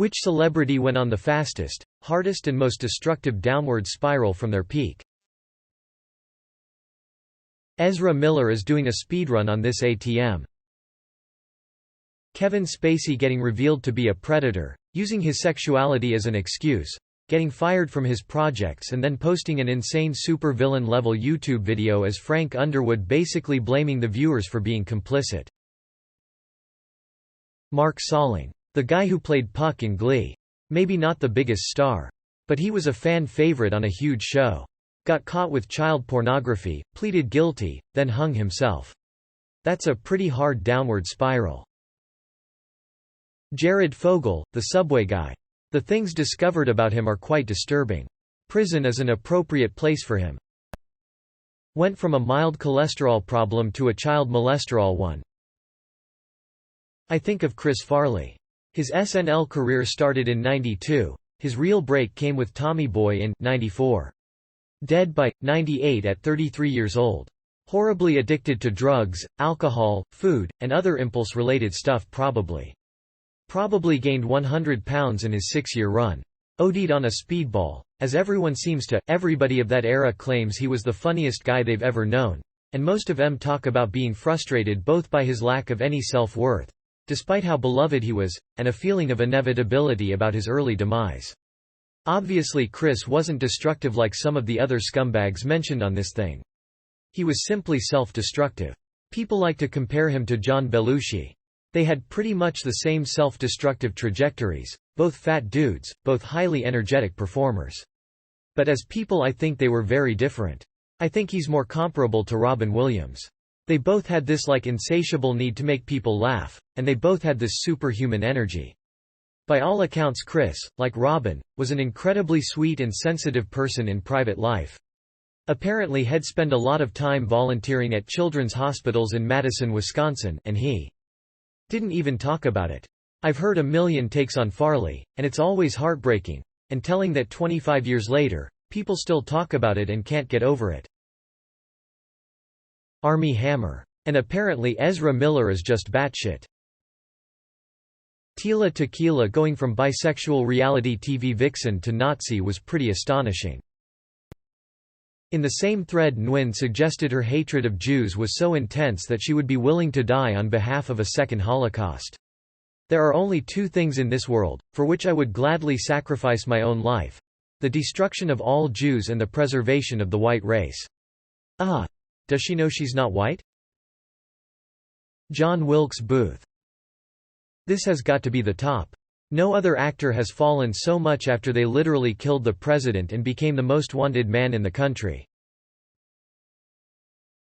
Which celebrity went on the fastest, hardest and most destructive downward spiral from their peak? Ezra Miller is doing a speedrun on this ATM. Kevin Spacey getting revealed to be a predator, using his sexuality as an excuse, getting fired from his projects and then posting an insane supervillain level YouTube video as Frank Underwood basically blaming the viewers for being complicit. Mark Salling. The guy who played Puck in Glee. Maybe not the biggest star. But he was a fan favorite on a huge show. Got caught with child pornography, pleaded guilty, then hung himself. That's a pretty hard downward spiral. Jared Fogle, the subway guy. The things discovered about him are quite disturbing. Prison is an appropriate place for him. Went from a mild cholesterol problem to a child molesterol one. I think of Chris Farley. His SNL career started in '92. His real break came with Tommy Boy in '94. Dead by '98 at 33 years old. Horribly addicted to drugs, alcohol, food, and other impulse-related stuff probably. Probably gained 100 pounds in his 6-year run. OD'd on a speedball. As everyone seems to, everybody of that era claims he was the funniest guy they've ever known. And most of them talk about being frustrated both by his lack of any self-worth, despite how beloved he was, and a feeling of inevitability about his early demise. Obviously Chris wasn't destructive like some of the other scumbags mentioned on this thing. He was simply self-destructive. People like to compare him to John Belushi. They had pretty much the same self-destructive trajectories, both fat dudes, both highly energetic performers. But as people I think they were very different. I think he's more comparable to Robin Williams. They both had this insatiable need to make people laugh, and they both had this superhuman energy. By all accounts Chris, like Robin, was an incredibly sweet and sensitive person in private life. Apparently he'd spend a lot of time volunteering at children's hospitals in Madison, Wisconsin, and he didn't even talk about it. I've heard a million takes on Farley, and it's always heartbreaking, and telling that 25 years later, people still talk about it and can't get over it. Armie Hammer. And apparently Ezra Miller is just batshit. Tila Tequila going from bisexual reality TV vixen to Nazi was pretty astonishing. In the same thread Nguyen suggested her hatred of Jews was so intense that she would be willing to die on behalf of a second Holocaust. There are only two things in this world, for which I would gladly sacrifice my own life: the destruction of all Jews and the preservation of the white race. Ah! Does she know she's not white? John Wilkes Booth. This has got to be the top. No other actor has fallen so much after they literally killed the president and became the most wanted man in the country.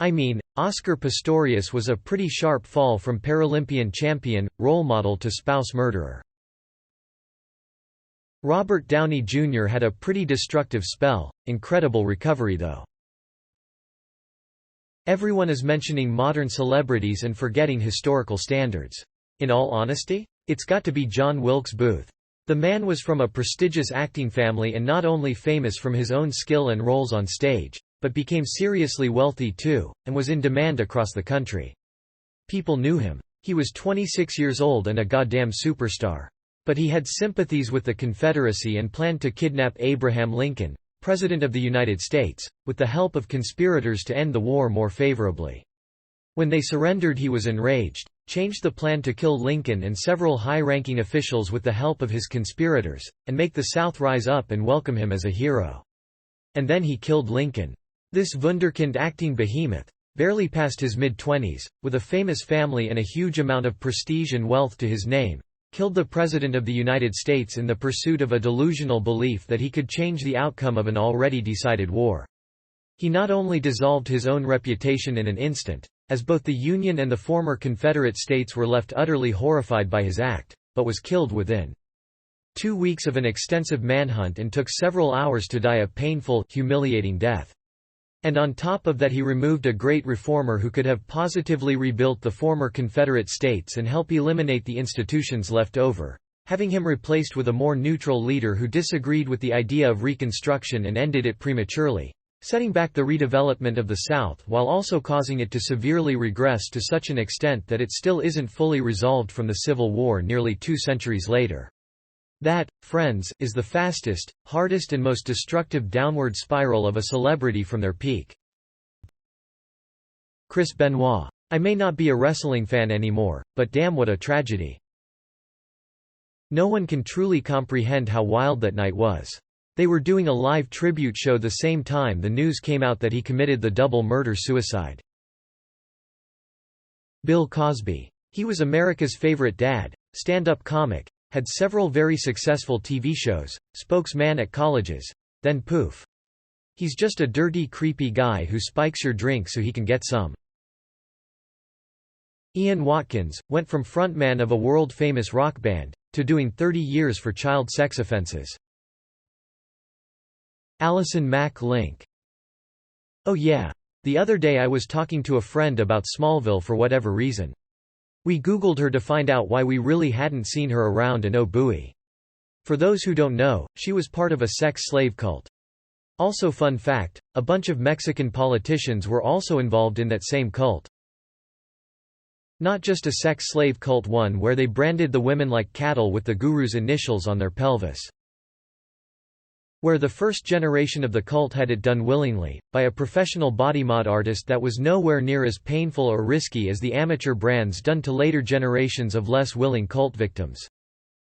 I mean, Oscar Pistorius was a pretty sharp fall from Paralympian champion, role model to spouse murderer. Robert Downey Jr. had a pretty destructive spell, incredible recovery though. Everyone is mentioning modern celebrities and forgetting historical standards. In all honesty? It's got to be John Wilkes Booth. The man was from a prestigious acting family and not only famous from his own skill and roles on stage, but became seriously wealthy too, and was in demand across the country. People knew him. He was 26 years old and a goddamn superstar. But he had sympathies with the Confederacy and planned to kidnap Abraham Lincoln, President of the United States, with the help of conspirators to end the war more favorably. When they surrendered he was enraged, changed the plan to kill Lincoln and several high-ranking officials with the help of his conspirators, and make the South rise up and welcome him as a hero. And then he killed Lincoln. This wunderkind acting behemoth, barely past his mid-20s, with a famous family and a huge amount of prestige and wealth to his name, killed the President of the United States in the pursuit of a delusional belief that he could change the outcome of an already decided war. He not only dissolved his own reputation in an instant, as both the Union and the former Confederate States were left utterly horrified by his act, but was killed within 2 weeks of an extensive manhunt and took several hours to die a painful, humiliating death. And on top of that he removed a great reformer who could have positively rebuilt the former Confederate States and help eliminate the institutions left over, having him replaced with a more neutral leader who disagreed with the idea of Reconstruction and ended it prematurely, setting back the redevelopment of the South while also causing it to severely regress to such an extent that it still isn't fully resolved from the Civil War nearly 2 centuries later. That, friends, is the fastest, hardest and most destructive downward spiral of a celebrity from their peak. Chris Benoit. I may not be a wrestling fan anymore, but damn what a tragedy. No one can truly comprehend how wild that night was. They were doing a live tribute show the same time the news came out that he committed the double murder-suicide. Bill Cosby. He was America's favorite dad, stand-up comic, had several very successful TV shows, spokesman at colleges, then poof. He's just a dirty, creepy guy who spikes your drink so he can get some. Ian Watkins, went from frontman of a world-famous rock band, to doing 30 years for child sex offenses. Allison Mack Link. Oh yeah. The other day I was talking to a friend about Smallville for whatever reason. We Googled her to find out why we really hadn't seen her around, and oh booey. For those who don't know, she was part of a sex slave cult. Also fun fact, a bunch of Mexican politicians were also involved in that same cult. Not just a sex slave cult, one where they branded the women like cattle with the guru's initials on their pelvis. Where the first generation of the cult had it done willingly, by a professional bodymod artist that was nowhere near as painful or risky as the amateur brands done to later generations of less willing cult victims.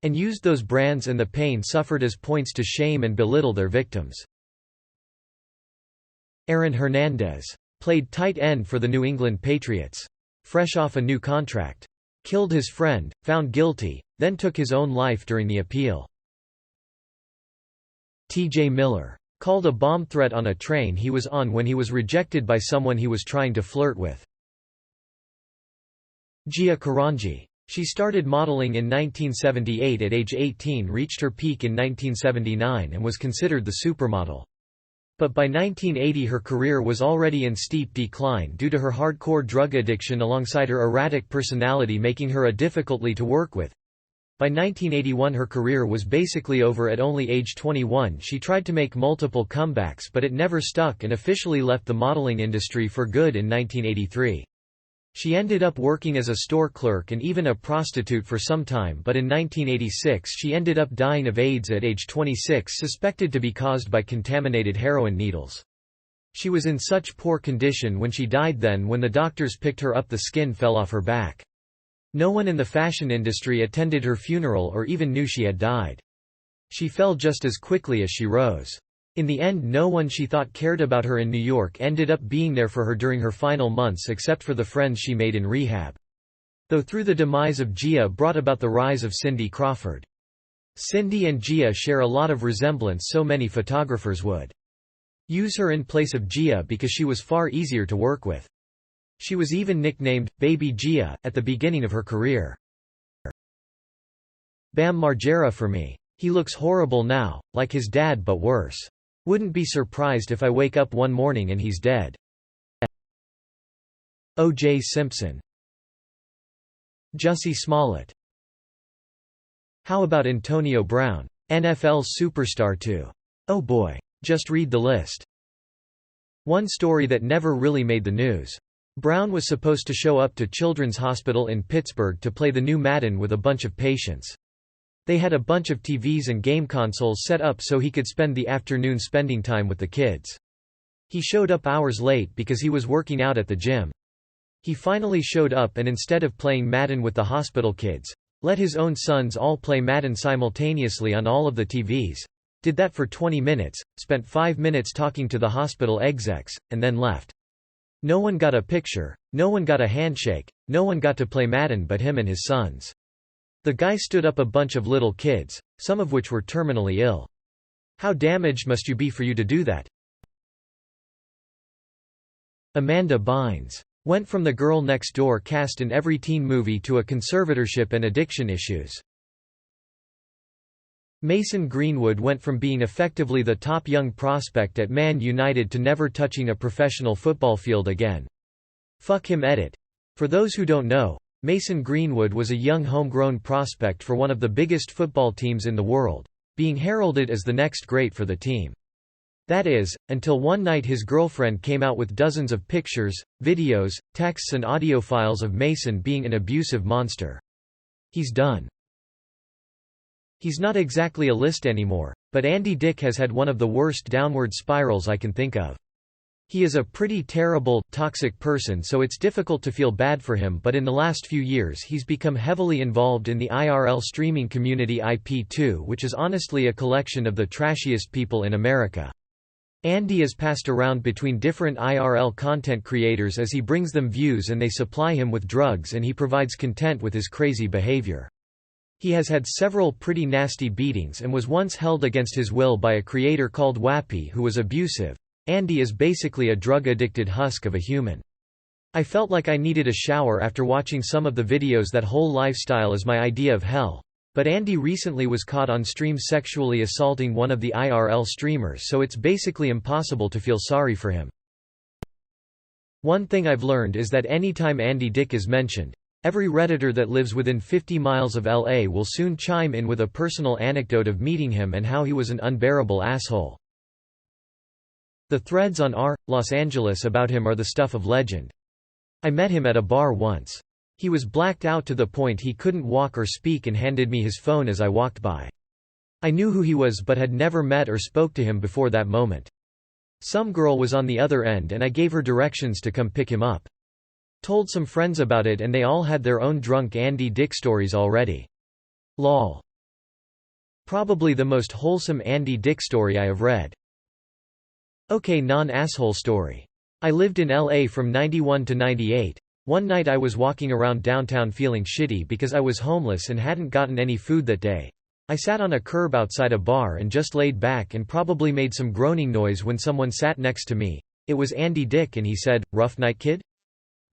And used those brands and the pain suffered as points to shame and belittle their victims. Aaron Hernandez. Played tight end for the New England Patriots. Fresh off a new contract. Killed his friend, found guilty, then took his own life during the appeal. T.J. Miller. Called a bomb threat on a train he was on when he was rejected by someone he was trying to flirt with. Gia Karanji. She started modeling in 1978 at age 18, reached her peak in 1979 and was considered the supermodel. But by 1980 her career was already in steep decline due to her hardcore drug addiction alongside her erratic personality making her a difficultly to work with. By 1981 her career was basically over. At only age 21 she tried to make multiple comebacks, but it never stuck and officially left the modeling industry for good in 1983. She ended up working as a store clerk and even a prostitute for some time, but in 1986 she ended up dying of AIDS at age 26, suspected to be caused by contaminated heroin needles. She was in such poor condition when she died. Then when the doctors picked her up, the skin fell off her back. No one in the fashion industry attended her funeral or even knew she had died. She fell just as quickly as she rose. In the end, no one she thought cared about her in New York ended up being there for her during her final months except for the friends she made in rehab. Though through the demise of Gia brought about the rise of Cindy Crawford. Cindy and Gia share a lot of resemblance, so many photographers would use her in place of Gia because she was far easier to work with. She was even nicknamed Baby Gia at the beginning of her career. Bam Margera. For me, he looks horrible now, like his dad but worse. Wouldn't be surprised if I wake up one morning and he's dead. O.J. Simpson. Jussie Smollett. How about Antonio Brown? NFL superstar too. Oh boy. Just read the list. One story that never really made the news. Brown was supposed to show up to Children's Hospital in Pittsburgh to play the new Madden with a bunch of patients. They had a bunch of TVs and game consoles set up so he could spend the afternoon spending time with the kids. He showed up hours late because he was working out at the gym. He finally showed up and instead of playing Madden with the hospital kids, let his own sons all play Madden simultaneously on all of the TVs. Did that for 20 minutes, spent 5 minutes talking to the hospital execs, and then left. No one got a picture, no one got a handshake, no one got to play Madden but him and his sons. The guy stood up a bunch of little kids, some of which were terminally ill. How damaged must you be for you to do that? Amanda Bynes. Went from the girl next door cast in every teen movie to a conservatorship and addiction issues. Mason Greenwood went from being effectively the top young prospect at Man United to never touching a professional football field again. Fuck him. Edit. For those who don't know, Mason Greenwood was a young homegrown prospect for one of the biggest football teams in the world, being heralded as the next great for the team. That is, until one night his girlfriend came out with dozens of pictures, videos, texts and audio files of Mason being an abusive monster. He's done. He's not exactly a list anymore, but Andy Dick has had one of the worst downward spirals I can think of. He is a pretty terrible, toxic person, so it's difficult to feel bad for him, but in the last few years he's become heavily involved in the IRL streaming community IP2, which is honestly a collection of the trashiest people in America. Andy is passed around between different IRL content creators as he brings them views and they supply him with drugs and he provides content with his crazy behavior. He has had several pretty nasty beatings and was once held against his will by a creator called Wappy who was abusive. Andy is basically a drug-addicted husk of a human. I felt like I needed a shower after watching some of the videos. That whole lifestyle is my idea of hell. But Andy recently was caught on stream sexually assaulting one of the IRL streamers, so it's basically impossible to feel sorry for him. One thing I've learned is that anytime Andy Dick is mentioned, every Redditor that lives within 50 miles of LA will soon chime in with a personal anecdote of meeting him and how he was an unbearable asshole. The threads on Los Angeles about him are the stuff of legend. I met him at a bar once. He was blacked out to the point he couldn't walk or speak and handed me his phone as I walked by. I knew who he was but had never met or spoke to him before that moment. Some girl was on the other end and I gave her directions to come pick him up. Told some friends about it and they all had their own drunk Andy Dick stories already. Lol. Probably the most wholesome Andy Dick story I have read. Okay, non-asshole story. I lived in LA from 91 to 98. One night I was walking around downtown feeling shitty because I was homeless and hadn't gotten any food that day. I sat on a curb outside a bar and just laid back and probably made some groaning noise when someone sat next to me. It was Andy Dick and he said, "Rough night, kid?"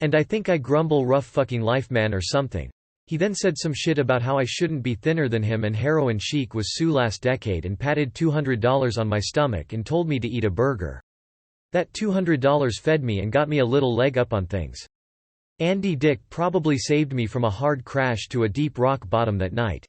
And I think I grumble, "Rough fucking life, man," or something. He then said some shit about how I shouldn't be thinner than him and heroin chic was Sue last decade and patted $200 on my stomach and told me to eat a burger. That $200 fed me and got me a little leg up on things. Andy Dick probably saved me from a hard crash to a deep rock bottom that night.